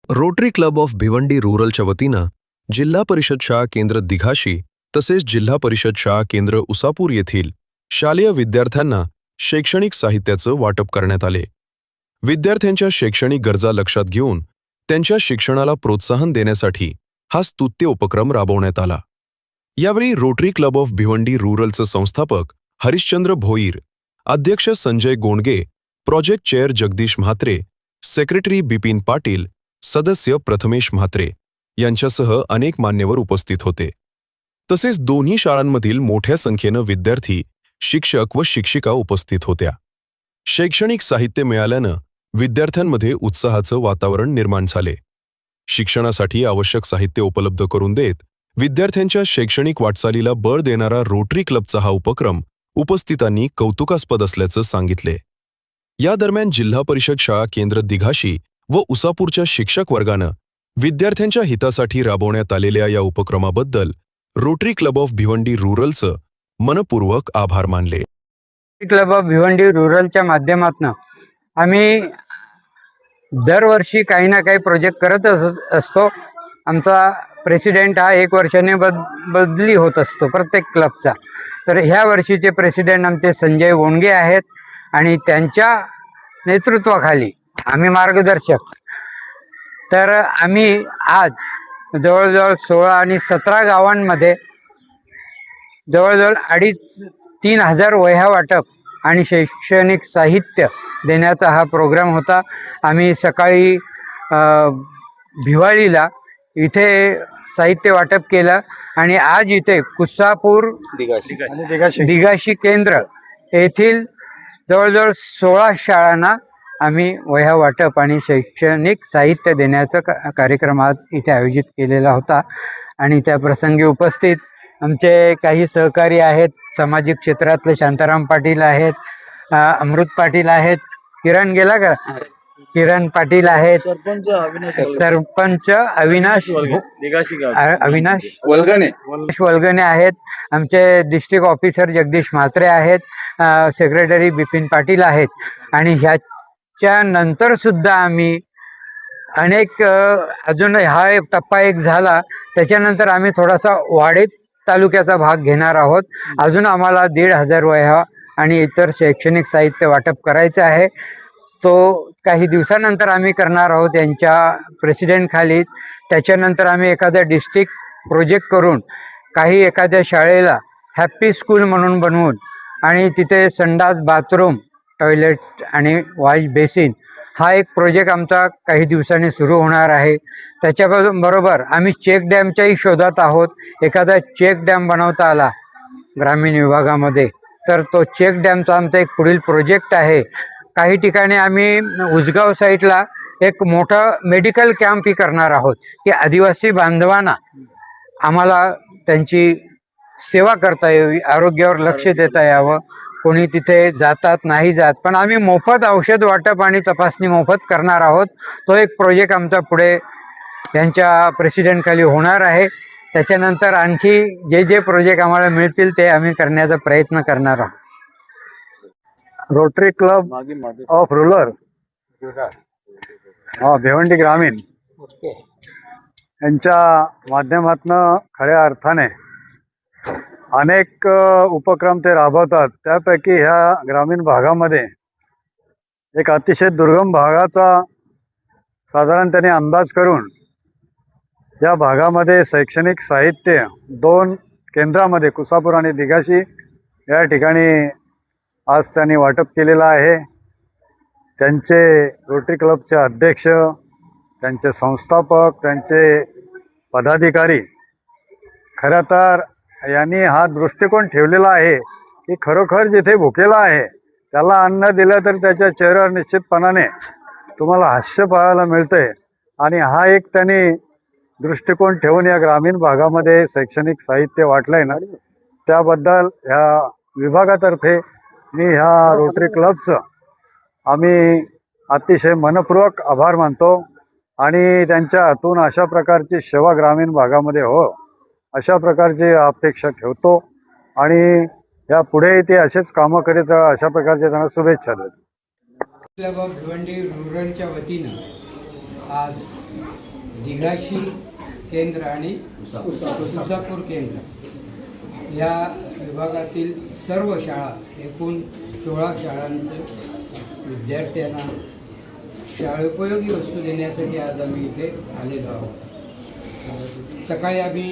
Rotary club of Bhiwandi रूरलच्या वतीनं जिल्हा परिषद शाळा केंद्र दिघाशी तसेच जिल्हा परिषद शाळा केंद्र उसापूर येथील शालेय विद्यार्थ्यांना शैक्षणिक साहित्याचं वाटप करण्यात आले। विद्यार्थ्यांच्या शैक्षणिक गरजा लक्षात घेऊन त्यांच्या शिक्षणाला प्रोत्साहन देण्यासाठी हा स्तुत्य उपक्रम राबवण्यात आला। यावेळी रोटरी क्लब ऑफ भिवंडी रूरलचे संस्थापक हरिश्चंद्र भोईर, अध्यक्ष Sanjay Gondge, project chair Jagdish Mhatre, secretary Bipin Patil, सदस्य प्रथमेश म्हात्रे यांच्यासह अनेक मान्यवर उपस्थित होते। तसेच दोन्ही शाळांमधील मोठ्या संख्येने विद्यार्थी, शिक्षक व शिक्षिका उपस्थित होत्या। शैक्षणिक साहित्य मिळाल्यानं विद्यार्थ्यांमध्ये उत्साहाचं वातावरण निर्माण झाले। शिक्षणासाठी आवश्यक साहित्य उपलब्ध करून देत विद्यार्थ्यांच्या शैक्षणिक वाटचालीला बळ देणारा रोटरी क्लबचा हा उपक्रम उपस्थितांनी कौतुकास्पद असल्याचं सांगितले। या दरम्यान जिल्हा परिषद शाळा केंद्र दिघाशी व उसापूरच्या शिक्षक वर्गानं विद्यार्थ्यांच्या हितासाठी राबवण्यात आलेल्या या उपक्रमाबद्दल रोटरी क्लब ऑफ भिवंडी रूरलचं मनपूर्वक आभार मानले। क्लब ऑफ भिवंडी रूरलच्या माध्यमातून आम्ही दरवर्षी काही ना काही प्रोजेक्ट करत असतो। आमचा प्रेसिडेंट हा 1 वर्षाने बदली होत असतो प्रत्येक क्लबचा। तर ह्या वर्षीचे प्रेसिडेंट आमचे संजय गोंडगे आहेत आणि त्यांच्या नेतृत्वाखाली आम्ही मार्गदर्शक। तर आम्ही आज जवळजवळ 16 आणि 17 गावांमध्ये जवळजवळ 2,500-3 हजार वह्या वाटप आणि शैक्षणिक साहित्य देण्याचा हा प्रोग्राम होता। आम्ही सकाळी भिवाळीला इथे साहित्य वाटप केलं आणि आज इथे कुसापूर दिघाशी केंद्र येथील जवळजवळ 16 शाळांना आम्ही वह्या वाटप आणि शैक्षणिक साहित्य देण्याचा कार्यक्रम आज इथे आयोजित केलेला होता। आणि त्या प्रसंगी उपस्थित आमचे काही सहकारी आहेत, सामाजिक क्षेत्रातले शांताराम पाटील आहेत, अमृत पाटील आहेत, किरण पाटील आहेत, सरपंच अविनाश वलगणे आहेत, आमचे डिस्ट्रिक्ट ऑफिसर जगदीश म्हात्रे आहेत, सेक्रेटरी बिपिन पाटील आहेत। आणि ह्याच्या नंतर सुद्धा आम्ही अनेक अजून हा एक टप्पा झाला, त्याच्यानंतर आम्ही थोडासा वाडेत तालुक्याचा भाग घेणार आहोत। अजून आम्हाला 1,500 वह्या आणि इतर शैक्षणिक साहित्य वाटप करायचं आहे। तो काही दिवसानंतर आम्ही करणार आहोत यांच्या प्रेसिडेंट खाली। त्याच्यानंतर आम्ही एखाद्या डिस्ट्रिक्ट प्रोजेक्ट करून काही एखाद्या शाळेला हॅपी स्कूल म्हणून बनवून आणि तिथे संडास, बाथरूम, टॉयलेट आणि वॉश बेसिन हा एक प्रोजेक्ट आमचा काही दिवसांनी सुरू होणार आहे। त्याच्याबरोबर आम्ही चेक डॅमच्याही शोधात आहोत। एखादा चेक डॅम बनवता आला ग्रामीण विभागामध्ये तर तो चेक डॅमचा आमचा एक पुढील प्रोजेक्ट आहे। काही ठिकाणी आम्ही उसगाव साईडला एक मोठा मेडिकल कॅम्पही करणार आहोत की आदिवासी बांधवांना आम्हाला त्यांची सेवा करता यावी, आरोग्यावर लक्ष देता यावं। कोणी तिथे जातात नाही जात, पण आम्ही मोफत औषध वाटप आणि तपासणी मोफत करणार आहोत। तो एक प्रोजेक्ट आमचा पुढे यांच्या प्रेसिडेंट खाली होणार आहे। त्याच्यानंतर आणखी जे प्रोजेक्ट आम्हाला मिळतील ते आम्ही करण्याचा प्रयत्न करणार आहोत। Rotary club of rural Bhiwandi ग्रामीण यांच्या माध्यमातून खऱ्या अर्थाने अनेक उपक्रम ते राबवतात। त्यापैकी ह्या ग्रामीण भागामध्ये एक अतिशय दुर्गम भागाचा साधारणपणे अंदाज करून या भागामध्ये शैक्षणिक साहित्य 2 केंद्रामध्ये कुसापूर आणि दिघाशी या ठिकाणी आज त्यांनी वाटप केलेलं आहे। त्यांचे रोटरी क्लबचे अध्यक्ष, त्यांचे संस्थापक, त्यांचे पदाधिकारी खरं तर यांनी हा दृष्टिकोन ठेवलेला आहे की खरोखर जिथे भुकेला आहे त्याला अन्न दिलं तर त्याच्या चेहऱ्यावर निश्चितपणाने तुम्हाला हास्य पाहायला मिळते। आणि हा एक त्यांनी दृष्टिकोन ठेवून या ग्रामीण भागामध्ये शैक्षणिक साहित्य वाटलंय ना, त्याबद्दल ह्या विभागातर्फे मी ह्या रोटरी क्लबचं आम्ही अतिशय मनपूर्वक आभार मानतो आणि त्यांच्या हातून अशा प्रकारची सेवा ग्रामीण भागामध्ये हो अशा प्रकारची अपेक्षा ठेवतो आणि या पुढे ते असेच कामं करीत अशा प्रकारचे त्यांना शुभेच्छा देतो। क्लब ऑफ भिवंडी रूरलच्या वतीनं आज दिघाशी केंद्र आणि उसापूर केंद्र या विभागातील सर्व शाळा एकूण 16 शाळांचे विद्यार्थ्यांना शाळोपयोगी वस्तू देण्यासाठी आज आम्ही इथे आलेलो आहोत. सकाळी आम्ही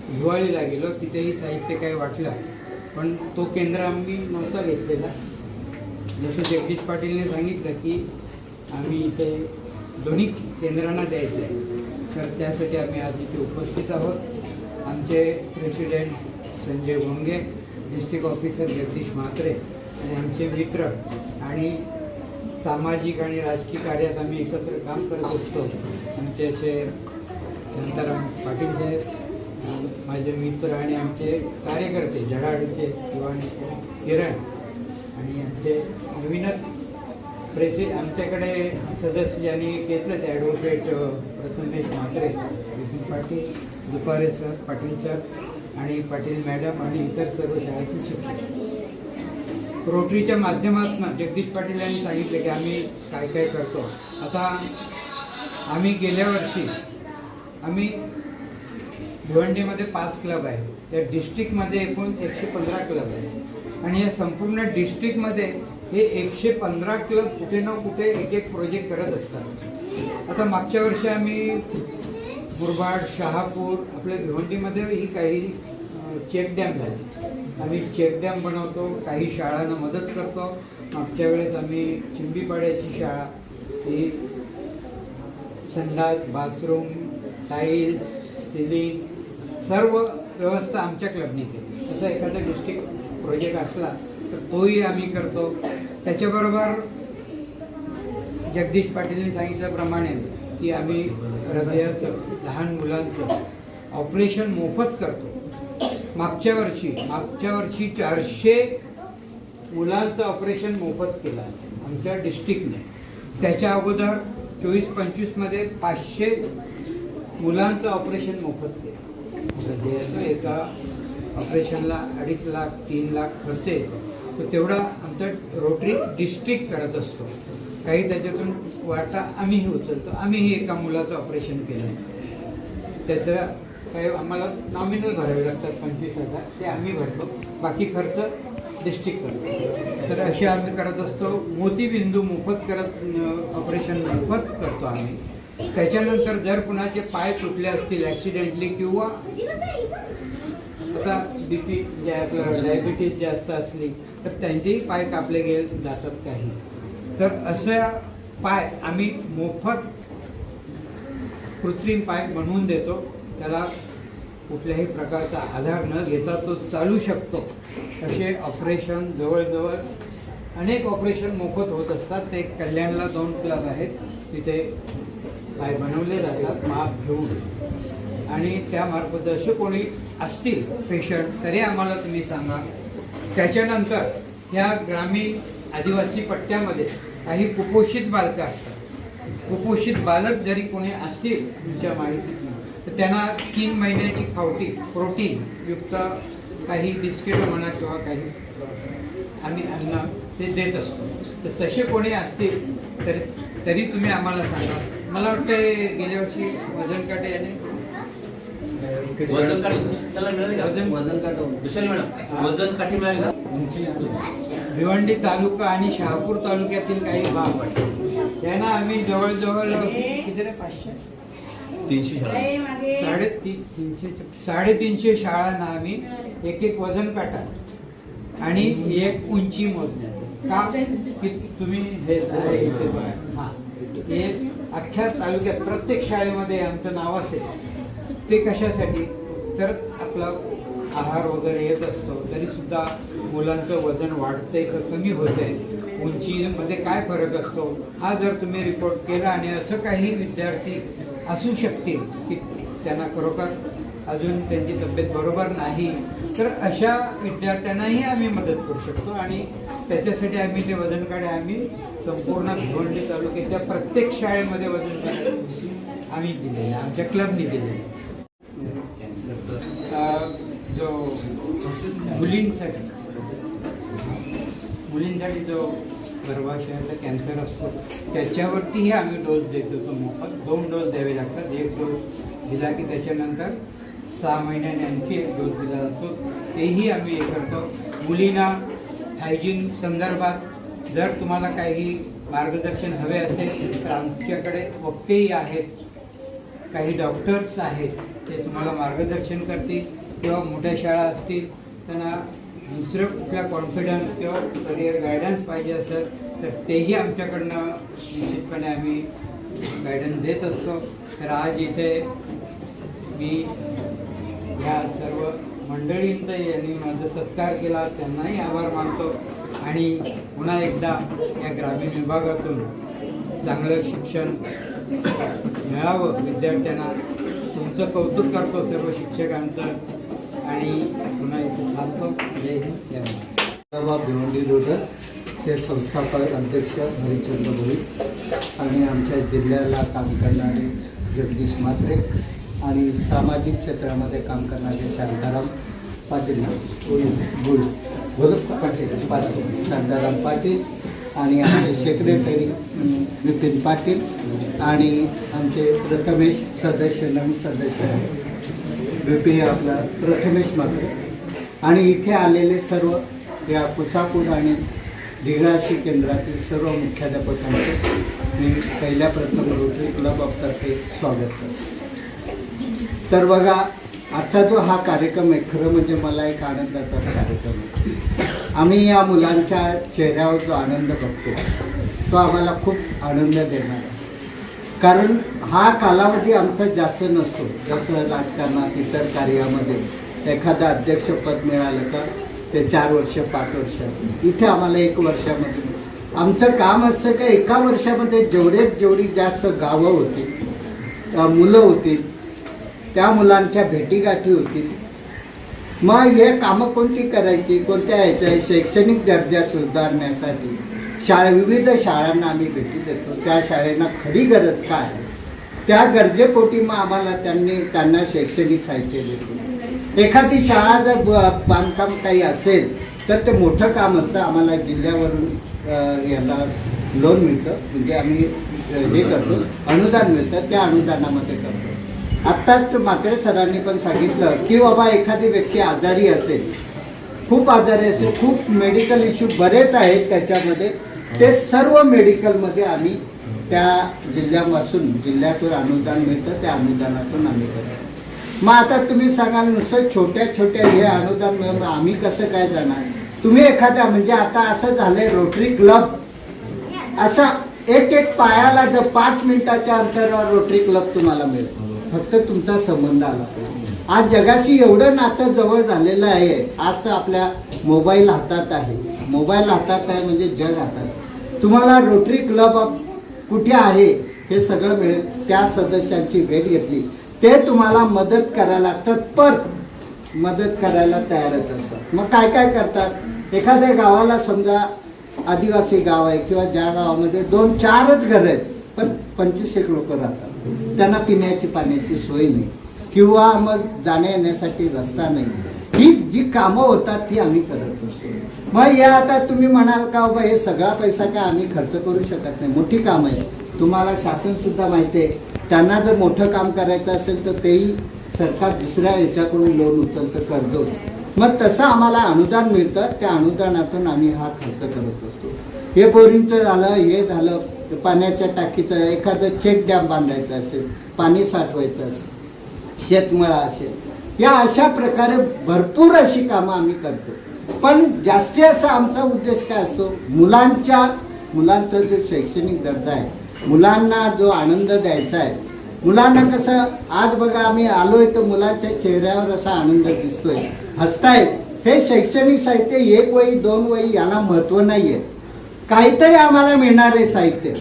हिवाळीला गेलो, तिथेही साहित्य काही वाटलं, पण तो केंद्र आम्ही नव्हता घेतलेला. जसं जगदीश पाटीलने सांगितलं की आम्ही इथे दोन्ही केंद्रांना द्यायचं आहे, तर त्यासाठी आम्ही आज इथे उपस्थित आहोत. आमचे president Sanjay Bhonge, district officer Jagdish Mhatre आणि आमचे मित्र आणि सामाजिक आणि राजकीय कार्यात आम्ही एकत्र काम करत असतो. आमचे असे शांताराम पाटील साहेब, माझे मित्र आणि आमचे कार्यकर्ते झडाडीचे किंवा किरण आणि आमचे नवीनच आमच्याकडे सदस्य ज्यांनी घेतलं ते advocate Prathamesh Mhatre, Vipin Patil, Dupare sir, Patil sir आणि पाटील मॅडम आणि इतर सर्व शाळेतील शिक्षक. रोटरीच्या माध्यमातून जगदीश पाटील यांनी सांगितलं की आम्ही काय काय करतो. आता आम्ही गेल्या वर्षी भिवंडीमध्ये 5 क्लब आहे, त्या डिस्ट्रिक्टमध्ये एकूण 115 क्लब आहे आणि या संपूर्ण डिस्ट्रिक्टमध्ये हे 115 क्लब कुठे ना कुठे एक एक प्रोजेक्ट करत असतात. आता मागच्या वर्षी आम्ही मुरबाड, शहापूर, आपल्या भिवंडीमध्येही काही चेक डॅम झाले. आम्ही चेक डॅम बनवतो, काही शाळांना मदत करतो. मागच्या वेळेस आम्ही चिंबीपाड्याची शाळा ही संडास, बाथरूम, टाईल्स, सिलिंग सर्व व्यवस्था आमच्या क्लबने केली. असा एखादा डिस्ट्रिक्ट प्रोजेक्ट असला तर तोही आम्ही करतो. त्याच्याबरोबर जगदीश पाटीलने सांगितल्याप्रमाणे की आम्ही हृदयाचं लहान मुलांचं ऑपरेशन मोफत करतो. मागच्या वर्षी 400 मुलांचं ऑपरेशन मोफत केलं आमच्या डिस्ट्रिक्टने. त्याच्या अगोदर 24-25मध्ये 500 मुलांचं ऑपरेशन मोफत केलं. हृदयाचं एका ऑपरेशनला 2.5 लाख 3 लाख खर्च येतो, तर तेवढा आमचा रोटरी डिस्ट्रिक्ट करत असतो. काही त्याच्यातून वाटा आम्हीही उचलतो. आम्हीही एका मुलाचं ऑपरेशन केलं, त्याचं काही आम्हाला नॉमिनल भरावे लागतात 25,000, ते आम्ही भरतो, बाकी खर्च डिस्ट्रिक्ट करतो. तर असे आम्ही करत असतो. मोतीबिंदू मोफत ऑपरेशन मोफत करतो आम्ही. त्याच्यानंतर जर कुणाचे पाय तुटले असतील ॲक्सिडेंटली किंवा आता BP जे आपलं डायबिटीज जास्त असली तर त्यांचेही पाय कापले गेले जातात काही, तर अशा पाय आम्ही मोफत कृत्रिम पाय बनवून देतो. त्याला कुठल्याही प्रकारचा आधार न घेता तो चालू शकतो. असे ऑपरेशन जवळजवळ अनेक ऑपरेशन मोफत होत असतात. ते कल्याणला 2 क्लब आहेत, तिथे पाय बनवले जातात माप घेऊन, आणि त्यामार्फत असे कोणी असतील पेशंट तरी आम्हाला तुम्ही सांगा. त्याच्यानंतर ह्या ग्रामीण आदिवासी पट्ट्यामध्ये काही कुपोषित बालकं असतात. कुपोषित बालक जरी कोणी असतील तुमच्या माहितीतून तर त्यांना 3 महिन्याची खावटी प्रोटीन युक्त काही बिस्किट म्हणा किंवा काही आम्ही अन्न ते देत असतो. तर तसे कोणी असतील तरी तुम्ही आम्हाला सांगा. मला वाटतं गेल्या वर्षी वजन काटे याने भिवंडी तालुका आणि शहापूर तालुक्यातील काही भाग त्यांना आम्ही जवळजवळ किती रे 350 शाळांना आम्ही एक वजन काटा आणि एक उंची मोजण्याचं का की तुम्ही हे हां हे अख्ख्या तालुक्यात प्रत्येक शाळेमध्ये आमचं नाव असेल. ते कशासाठी तर आपला आहार वगैरे येत असतो तरीसुद्धा मुलांचं वजन वाढतंय का कमी होतंय, उंचीमध्ये काय फरक असतो हा जर तुम्ही रिपोर्ट केला आणि असं काही विद्यार्थी असू शकतील की त्यांना खरोखर अजून त्यांची तब्येत बरोबर नाही तर अशा विद्यार्थ्यांनाही आम्ही मदत करू शकतो. आणि त्याच्यासाठी आम्ही ते वजन काढे आम्ही संपूर्ण भिवंडी तालुक्याच्या प्रत्येक शाळेमध्ये वजन काढे आम्ही दिलेले आमच्या क्लबनी दिलेले. जो मुलींसाठी जो गर्भाशयाचा कॅन्सर असतो त्याच्यावरतीही आम्ही डोस देतो. तो मोफत 2 डोस द्यावे लागतात. एक डोस दिला की त्याच्यानंतर 6 महिन्याने आणखी एक डोस दिला जातो. तेही आम्ही हे करतो. मुलींना हायजीन संदर्भात जर तुम्हाला काही मार्गदर्शन हवे असेल तर आमच्याकडे वक्तेही आहेत, काही डॉक्टर्स आहेत, ते तुम्हाला मार्गदर्शन करतील. किंवा मोठ्या शाळा असतील त्यांना दुसरं कुठल्या कॉन्फिडन्स किंवा करिअर गायडन्स पाहिजे असेल तर तेही आमच्याकडनं निश्चितपणे आम्ही गायडन्स देत असतो. तर आज इथे मी ह्या सर्व मंडळींचा यांनी माझा सत्कार केला, त्यांनाही आभार मानतो आणि पुन्हा एकदा या ग्रामीण विभागातून चांगलं शिक्षण मिळावं विद्यार्थ्यांना. तुमचं कौतुक करतो सर्व शिक्षकांचं आणि पुन्हा इथे थांबतो. जय हिंद, जय महाराष्ट्र. भिवंडी रोडर ते संस्थापक अध्यक्ष हरिचंद्र भोई आणि आमच्या जिल्ह्याला काम करणारे जगदीश म्हात्रे आणि सामाजिक क्षेत्रामध्ये काम करणारे शांताराम पाटील शांताराम पाटील आणि आमचे सेक्रेटरी विपिन पाटील आणि आमचे प्रथमेश सदस्य नवीन सदस्य VP आपला प्रथमेश म्हात्रे आणि इथे आलेले सर्व या कुसापूर आणि दिघाशी केंद्रातील सर्व मुख्याध्यापकांचे मी पहिल्या प्रथम रोटरी क्लब ऑफतर्फे स्वागत करतो. तर बघा, आजचा जो हा कार्यक्रम आहे खरं म्हणजे मला एक आनंदाचा कार्यक्रम आहे. आम्ही या मुलांच्या चेहऱ्यावर जो आनंद बघतो तो आम्हाला खूप आनंद देणार आहे. कारण हा कालावधी आमचा जास्त नसतो. जसं राजकारणात इतर कार्यामध्ये एखादं अध्यक्षपद मिळालं का ते 4 वर्ष 5 वर्ष असतं. इथे आम्हाला 1 वर्षामध्ये आमचं काम असतं का एका वर्षामध्ये जेवढी जास्त गावं होती, मुलं होती, त्या मुलांच्या भेटीगाठी होतील. मग हे कामं कोणती करायची, कोणत्या ह्याच्या शैक्षणिक दर्जा सुधारण्यासाठी विविध शाळांना आम्ही भेटी देतो. त्या शाळेंना खरी गरज काय आहे त्या गरजेपोटी मग आम्हाला त्यांना शैक्षणिक साहित्य देतो. एखादी शाळा जर बांधकाम काही असेल तर ते मोठं काम असतं. आम्हाला जिल्ह्यावरून याला लोन मिळतं, म्हणजे आम्ही हे करतो, अनुदान मिळतं, त्या अनुदानामध्ये करतो. आत्ताच म्हात्रे सरांनी पण सांगितलं की बाबा एखादी व्यक्ती आजारी असेल, खूप आजारी असेल, खूप मेडिकल इश्यू बरेच आहेत त्याच्यामध्ये, ते सर्व मेडिकलमध्ये आम्ही त्या जिल्ह्यातून अनुदान मिळतं, त्या अनुदानातून आम्ही करतो. मग आता तुम्ही सांगाल नुसतं छोट्या हे अनुदान मिळून आम्ही कसं काय जाणार. तुम्ही एखाद्या म्हणजे आता असं झालंय रोटरी क्लब असा एक पायाला जर 5 मिनिटाच्या अंतरावर रोटरी क्लब तुम्हाला मिळेल, फक्त तुमचा संबंध आला पाहिजे. आज जगाशी एवढं नातं जवळ झालेलं आहे. आज तर आपल्या मोबाईल हातात आहे, मोबाईल हातात आहे म्हणजे जग हातात. तुम्हाला रोटरी क्लब कुठे आहे हे सगळं मिळेल. त्या सदस्यांची भेट घेतली, ते तुम्हाला मदत करायला तत्पर, मदत करायला तयारच असतात. मग काय काय करतात, एखाद्या गावाला समजा आदिवासी गाव आहे किंवा ज्या गावामध्ये 2-4च घरं आहेत पण 25 लोक राहतात, त्यांना पिण्याची पाण्याची सोय नाही किंवा मग जाण्या येण्यासाठी रस्ता नाही. ही जी कामं होतात ती आम्ही करत असतो. मग या आता तुम्ही म्हणाल का बाबा हे सगळा पैसा काय आम्ही खर्च करू शकत नाही, मोठी कामं आहे. तुम्हाला शासनसुद्धा माहिती आहे, त्यांना जर मोठं काम करायचं असेल तर तेही सरकार दुसऱ्या याच्याकडून लोन उचलतं, कर्ज होतं. मग तसं आम्हाला अनुदान मिळतं, त्या अनुदानातून आम्ही हा खर्च करत असतो. हे बोरिंगचं झालं, हे झालं, पाण्याच्या टाकीचं, एखादं चेक डॅम बांधायचं असेल, पाणी साठवायचं असेल, शेतमळा असेल, या अशा प्रकारे भरपूर अशी कामं आम्ही करतो. पण जास्तीत असा आमचा उद्देश काय असतो, मुलांचा जो शैक्षणिक दर्जा आहे, मुलांना जो आनंद द्यायचा आहे. मुलांना कसं आज बघा आम्ही आलोय तर मुलांच्या चेहऱ्यावर असा आनंद दिसतोय, हसतायत. हे शैक्षणिक साहित्य 1 वही 2 वही याला महत्त्व नाही आहे. काहीतरी आम्हाला मिळणार आहे साहित्य,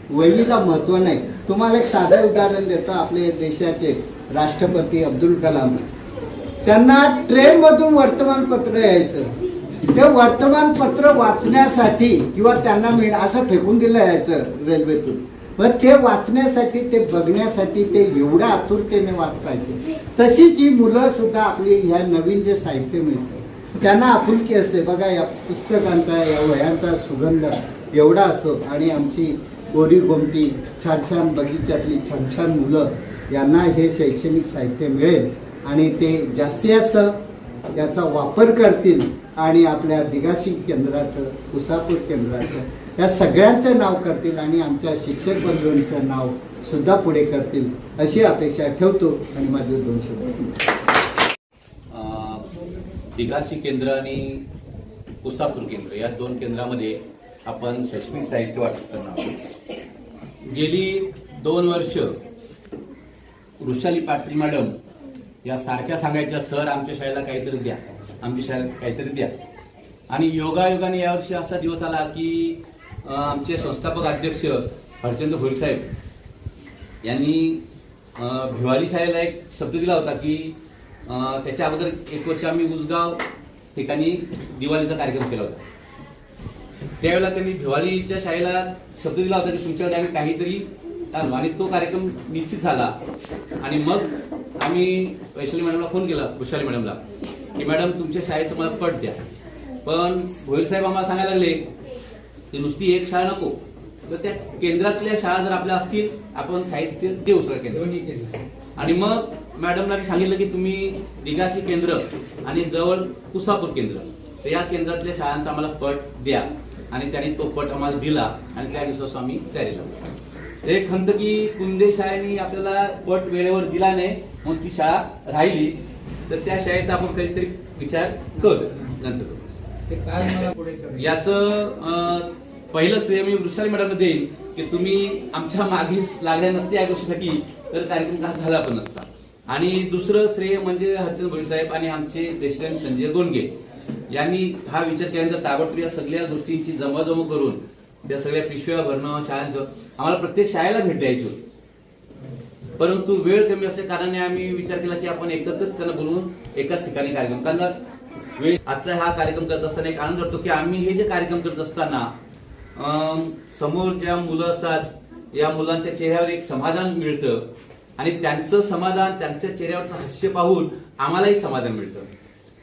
वहीला महत्त्व नाही. तुम्हाला एक साधं उदाहरण देतो. आपले देशाचे राष्ट्रपती अब्दुल कलाम, त्यांना ट्रेनमधून वर्तमानपत्र यायचं. ते वर्तमानपत्र वाचण्यासाठी किंवा त्यांना असं फेकून दिलं यायचं रेल्वेतून, पण ते वाचण्यासाठी, ते बघण्यासाठी ते एवढ्या आतुरतेने वाचायचे. तशीच ही मुलं सुद्धा आपली ह्या नवीन जे साहित्य मिळतं त्यांना आपुलकी असते. बघा या पुस्तकांचा, या वह्यांचा सुगंध एवढा असो आणि आमची गोरी गोमटी छान छान बगीच्यातली छान छान मुलं यांना हे शैक्षणिक साहित्य मिळेल आणि ते जास्तीत जास्त याचा वापर करतील आणि आपल्या दिघाशी केंद्राचं उसापूर केंद्राचं या सगळ्यांचं नाव करतील आणि आमच्या शिक्षक बंधूंचं नाव सुद्धा पुढे करतील अशी अपेक्षा ठेवतो आणि माझे 2 शब्द. दिघाशी केंद्र आणि उसापूर केंद्र या 2 केंद्रामध्ये आपण शैक्षणिक साहित्य वाटप करणार आहोत. गेली 2 वर्ष वृषाली पाटील मॅडम या सारख्या सांगायच्या, सर आमच्या शाळेला काहीतरी द्या, आमच्या शाळेला काहीतरी द्या. आणि योगायोगाने यावर्षी असा दिवस आला की आमचे संस्थापक अध्यक्ष हरचंद्र भोईर साहेब यांनी भिवाली शाळेला एक शब्द दिला होता की त्याच्या अगोदर 1 वर्ष आम्ही उसगाव ठिकाणी दिवाळीचा कार्यक्रम केला होता. त्यावेळेला त्यांनी भिवालीच्या शाळेला शब्द दिला होता की तुमच्याकडे आम्ही काहीतरी आणू, आणि तो कार्यक्रम निश्चित झाला. आणि मग आम्ही वैशाली मॅडमला फोन केला, वैशाली मॅडमला, की मॅडम तुमच्या शाळेचं मला पट द्या. पण भोईर साहेब आम्हाला सांगायला लागले की नुसती एक शाळा नको, तर त्या केंद्रातल्या शाळा जर आपल्या असतील आपण साहित्य देऊ सर केंद्र. आणि मग मॅडमला मी सांगितलं की तुम्ही दिघाशी केंद्र आणि जवळ उसापूर केंद्र तर या केंद्रातल्या शाळांचा आम्हाला पट द्या. आणि त्यांनी तो पट आम्हाला दिला आणि त्या दिवसापासून आम्ही तयारी लावली. एक खंत की कुंदे शाळेने आपल्याला पट वेळेवर दिला नाही म्हणून ती शाळा राहिली, तर त्या शाळेचा आपण काहीतरी विचार करू नंतर. ते काय मला पुढे करू याचं पहिलं श्रेय मी वृषाली मॅडमला देईन की तुम्ही आमच्या मागे लागल्या नसते या गोष्टीसाठी तर कार्यक्रम का झाला पण नसता. आणि दुसरं श्रेय म्हणजे हरचंद भोईर साहेब आणि आमचे प्रेसिडेंट संजय गोंडगे यांनी हा विचार केल्यानंतर ताबडतोब या सगळ्या गोष्टींची जमाजम करून त्या सगळ्या पिशव्या भरणं, शाळांचं आम्हाला प्रत्येक शाळेला भेट द्यायची होती. परंतु वेळ कमी असल्या कारणाने आम्ही विचार केला की आपण एकत्रच त्यांना बोलवून एकाच ठिकाणी कार्यक्रम करणार. वेळ आजचा हा कार्यक्रम करत असताना एक आनंद वाटतो की आम्ही हे जे कार्यक्रम करत असताना समोर ज्या मुलं असतात या मुलांच्या चेहऱ्यावर एक समाधान मिळतं आणि त्यांचं समाधान, त्यांच्या चेहऱ्यावरचं हास्य पाहून आम्हालाही समाधान मिळतं.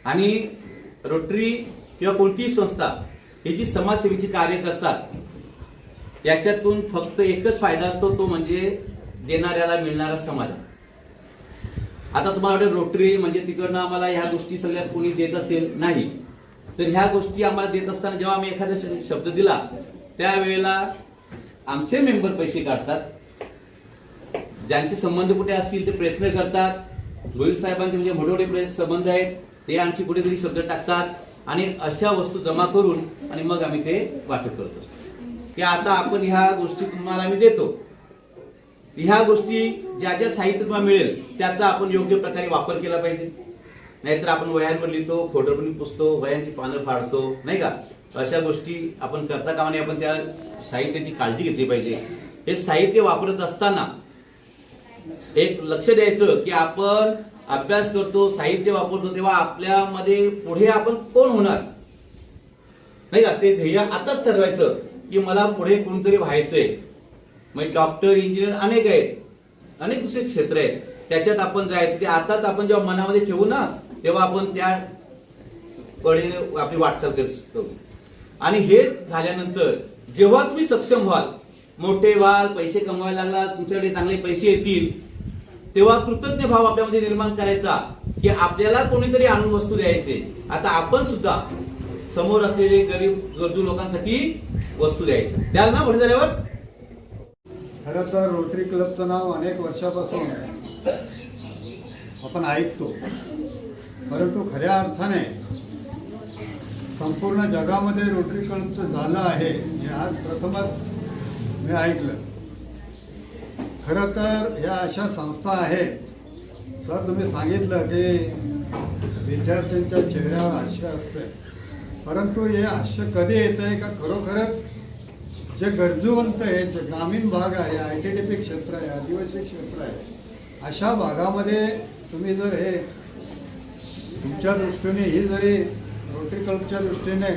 आणि रोटरी किंवा कोणतीही संस्था ही जी समाजसेवेची कार्य करतात याच्यातून फक्त एकच फायदा असतो, तो म्हणजे देणाऱ्याला मिळणारा समाधान. आता तुम्हाला वाटेल रोटरी म्हणजे तिकडनं आम्हाला ह्या गोष्टी सगळ्यात कोणी देत असेल, नाही. तर ह्या गोष्टी आम्हाला देत असताना जेव्हा आम्ही एखादा शब्द दिला त्यावेळेला आमचे मेंबर पैसे काढतात, ज्यांचे संबंध कुठे असतील ते प्रयत्न करतात. भोईर साहेबांचे म्हणजे मोठे संबंध आहेत ते आणखी कुठेतरी शब्द टाकतात आणि अशा वस्तू जमा करून आणि मग आम्ही ते वाटप करत असतो की आता आपण ह्या गोष्टी तुम्हाला आम्ही देतो. ह्या गोष्टी ज्या ज्या साहित्य तुम्हाला मिळेल त्याचा आपण योग्य प्रकारे वापर केला पाहिजे. नाहीतर आपण वह्यांवर लिहितो, खोडरपणी पुसतो, वह्यांची पानं फाडतो, नाही का. अशा गोष्टी आपण करता कामा नये. आपण त्या साहित्याची काळजी घेतली पाहिजे. हे साहित्य वापरत असताना एक लक्ष द्यायचं की आपण अभ्यास करतो, साहित्य वापरतो, तेव्हा आपल्यामध्ये पुढे आपण कोण होणार, नाही का. ते ध्येय आताच ठरवायचं की मला पुढे कोणतरी व्हायचंय. म्हणजे डॉक्टर, इंजिनियर अनेक आहेत, अनेक दुसरे क्षेत्र आहेत, त्याच्यात आपण जायचं. ते आताच आपण जेव्हा मनामध्ये ठेवू ना तेव्हा आपण त्या कडे आपली वाटचाल करतो. आणि हे झाल्यानंतर जेव्हा तुम्ही सक्षम व्हाल, मोठे व्हाल, पैसे कमवायला लागला, तुमच्याकडे चांगले पैसे येतील, तेव्हा कृतज्ञ भाव आपल्यामध्ये निर्माण करायचा की आपल्याला कोणीतरी आणून वस्तू द्यायचे. आता आपण सुद्धा समोर असलेले गरीब गरजू लोकांसाठी वस्तू द्यायच्या. द्याल ना पुढे झाल्यावर. खरं तर रोटरी क्लबचं नाव अनेक वर्षापासून आपण ऐकतो, परंतु खऱ्या अर्थाने संपूर्ण जगामध्ये रोटरी क्लबचं झालं आहे हे आज प्रथमच मी ऐकलं. खरं तर ह्या अशा संस्था आहेत, सर तुम्ही सांगितलं की विद्यार्थ्यांच्या चेहऱ्यावर हास्य असते, परंतु हे हास्य कधी येतं आहे का खरोखरच जे गरजूवंत आहेत, जे ग्रामीण भाग आहे, ITDP क्षेत्र आहे, आदिवासी क्षेत्र आहे, अशा भागामध्ये तुम्ही जर हे तुमच्या दृष्टीने ही जरी रोटरी क्लबच्या दृष्टीने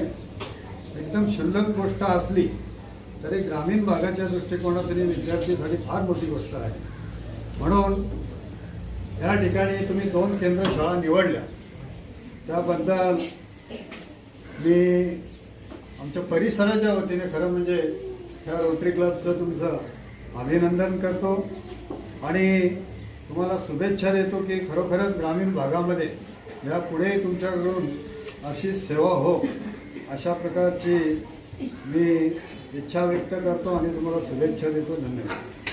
एकदम क्षुल्लक गोष्ट असली तरी ग्रामीण भागाच्या दृष्टिकोनातून विद्यार्थीसाठी फार मोठी गोष्ट आहे. म्हणून या ठिकाणी तुम्ही 2 केंद्र शाळा निवडल्या त्याबद्दल मी आमच्या परिसराच्या वतीने खरं म्हणजे ह्या रोटरी क्लबचं तुमचं अभिनंदन करतो आणि तुम्हाला शुभेच्छा देतो की खरोखरच ग्रामीण भागामध्ये यापुढे तुमच्याकडून अशी सेवा हो अशा प्रकारची मी इच्छा व्यक्त करतो आणि तुम्हाला शुभेच्छा देतो. धन्यवाद.